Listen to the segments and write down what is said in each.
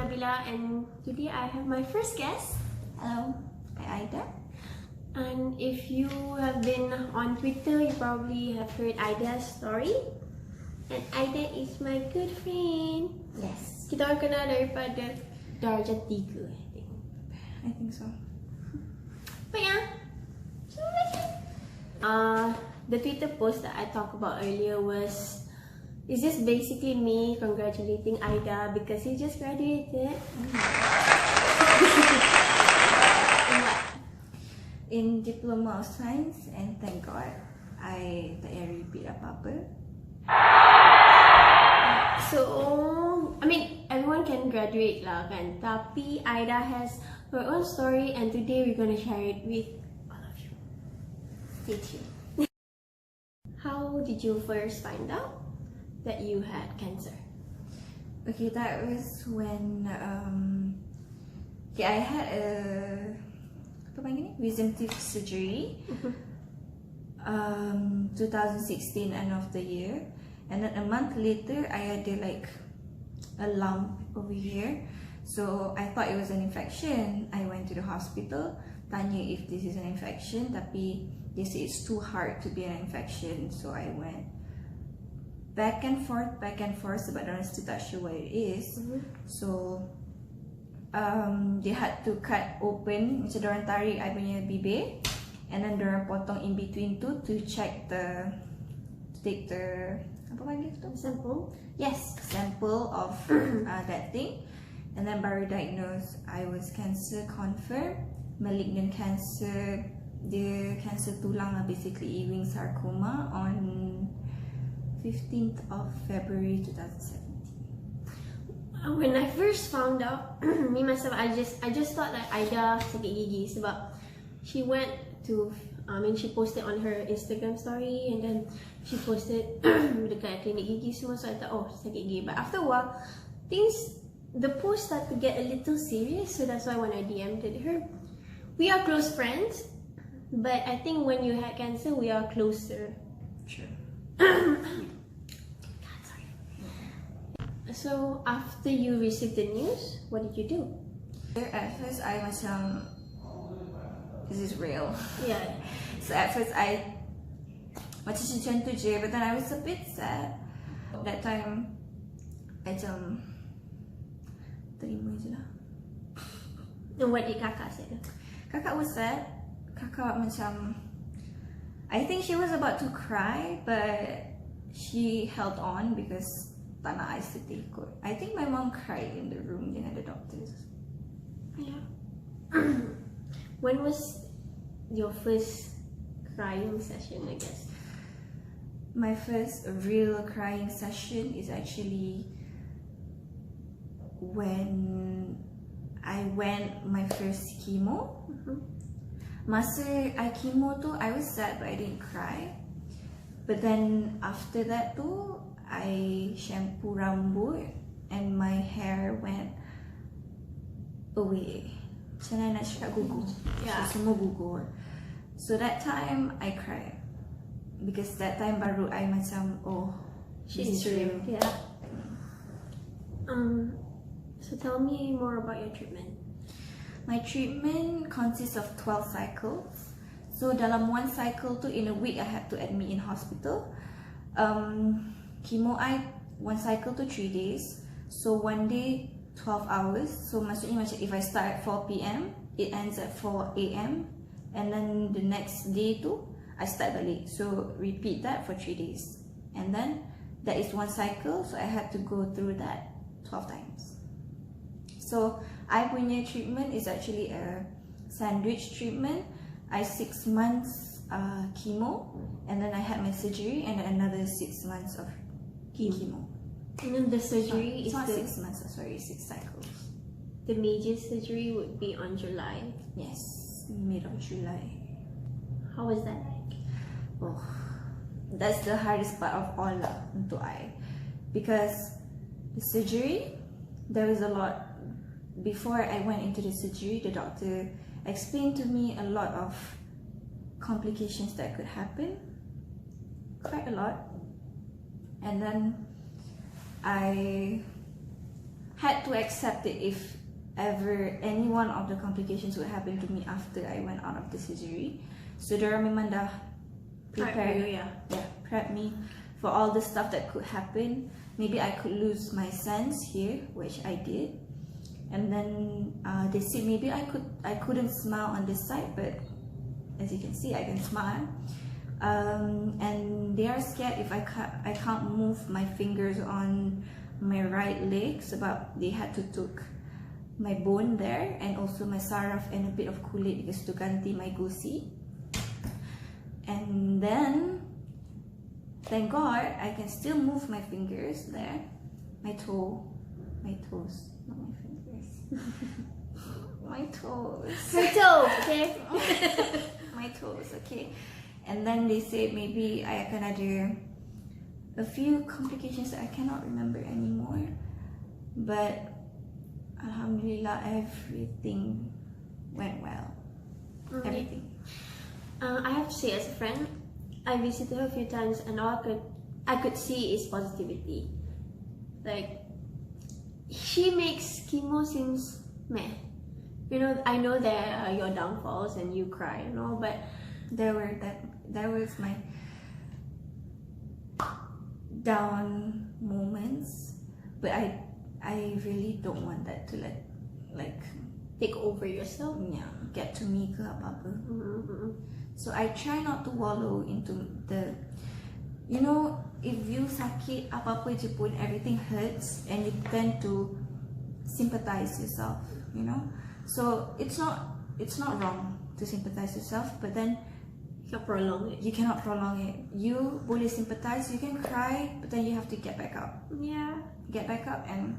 Nabila, and today I have my first guest. Hello, I'm Aida. And if you have been on Twitter, you probably have heard Aida's story. And Aida is my good friend. Yes, Kita orang kenal daripada darjah 3, I think. I think so. But yeah, the Twitter post that I talked about earlier is just basically me congratulating Aida because he just graduated. In what? In Diploma of Science, and thank God I tak payah repeat apa-apa. So, I mean, everyone can graduate lah kan, tapi Aida has her own story and today we're gonna share it with all of you. Stay tuned. How did you first find out that you had cancer? Okay, that was when I had a wisdom teeth surgery. 2016 end of the year, and then a month later I had a lump over here, so I thought it was an infection. I went to the hospital, tanya if this is an infection, tapi they say it's too hard to be an infection, so I went back and forth sebab diorang still tak sure what it is. So they had to cut open, macam diorang tarik I punya bibir, and then diorang potong in between tu to take the apa panggil tu? Sample? Yes, sample of that thing, and then baru diagnose I was cancer confirmed, malignant cancer. Dia cancer tulang lah, basically Ewing sarcoma, on 15th of February 2017. When I first found out, me myself, I just thought that Aida sakit gigi sebab she went to, she posted on her Instagram story and then she posted dekat klinik gigi semua, so I thought, oh, sakit gigi. But after a while, the post started to get a little serious, so that's why when I DM'd her, we are close friends, but I think when you had cancer, we are closer. Sure. So after you received the news, what did you do? At first I macam, this is real. Yeah. So at first I macam tu je, but then I was a bit sad. That time I macam terima je lah. And what did Kakak say? Kakak was sad. Kakak macam, I think she was about to cry, but she held on because tak nak I sedih kot. I think my mom cried in the room dengan the doctors. Yeah. When was your first crying session, I guess? My first real crying session is actually when I went my first chemo. Masa I chemo tu, I was sad but I didn't cry. But then after that tu, I shampoo rambut and my hair went away. Macam mana nak cakap, gugur. Yeah. So, semua gugur. So that time I cried because that time baru I macam, oh, She's this is real. Yeah. So tell me more about your treatment. My treatment consists of 12 cycles. So dalam one cycle tu, in a week I had to admit in hospital. Chemo I, one cycle to 3 days. So one day 12 hours. So maksudnya macam if I start at 4 PM, it ends at 4 AM, and then the next day tu I start balik. So repeat that for 3 days, and then that is one cycle. So I had to go through that 12 times. So I punya treatment is actually a sandwich treatment. I 6 months chemo, and then I had my surgery, and then another 6 months of chemo. And then the surgery It's is not the 6 months, sorry, 6 cycles. The major surgery would be on July. Yes, mid of July. How was that like? Oh, that's the hardest part of all lah untuk I, because the surgery, there was a lot. Before I went into the surgery, the doctor explained to me a lot of complications that could happen, quite a lot. And then I had to accept it if ever any one of the complications would happen to me after I went out of the surgery. So dorang memang dah prepare, prep me for all the stuff that could happen. Maybe I could lose my sense here, which I did. And then they said maybe I couldn't smile on this side, but as you can see, I can smile. And they are scared if I can't move my fingers on my right leg, sebab they had to took my bone there and also my saraf and a bit of kulit because to ganti my gusi. And then thank God I can still move my fingers there, my toes, not my fingers. My toes. Her toes, okay? My toes, okay. And then they said maybe I akan ada a few complications that I cannot remember anymore. But Alhamdulillah, everything went well. Everything. I have to say, as a friend, I visited her a few times, and all I could see is positivity. Like, she makes chemo seems meh. You know, I know there are your downfalls and you cry and all, but That was my down moments, but I really don't want that to like take over yourself. yeah, get to me ke apa-apa. So I try not to wallow into the, you know, if you sakit apa-apa je pun, everything hurts and you tend to sympathize yourself, you know. So it's not wrong to sympathize yourself, but then You can prolong it. you cannot prolong it. You boleh sympathize, you can cry, but then you have to get back up. Yeah. Get back up and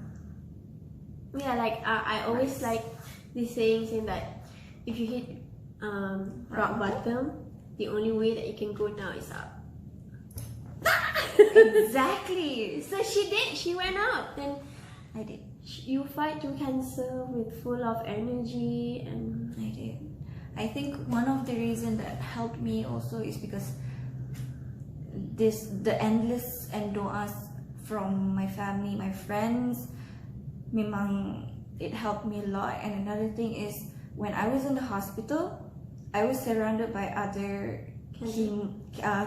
Yeah, like I always like this saying that if you hit rock bottom, the only way that you can go now is up. exactly. So she did. She went up. Then I did. you fight through cancer with full of energy, and I did. I think one of the reasons that helped me also is because the endless and doas from my family, my friends, memang it helped me a lot. And another thing is when I was in the hospital, I was surrounded by other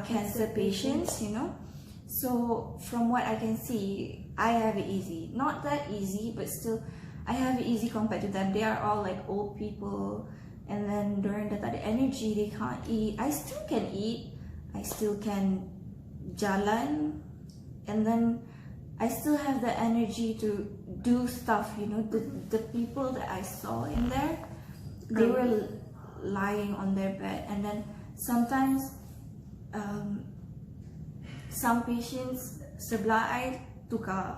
cancer patients, you know. So from what I can see, I have it easy. Not that easy, but still I have it easy compared to them. They are all like old people, and then during that energy, they can't eat. I still can eat, I still can jalan, and then I still have the energy to do stuff, you know. The people that I saw in there, they were lying on their bed, and then sometimes some patients sebelah I tukar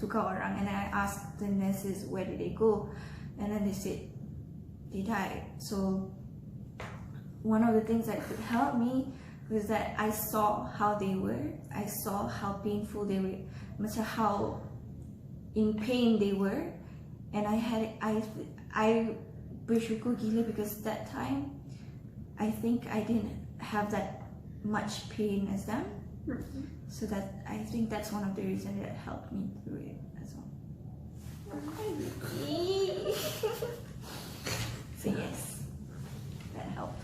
orang, and I asked the nurses where did they go, and then they said they died. So one of the things that could help me was that I saw how they were, I saw how painful they were, macam how in pain they were, and I bersyukur gila because that time I think I didn't have that much pain as them. So that I think that's one of the reasons that helped me through it as well. So yes, that helped.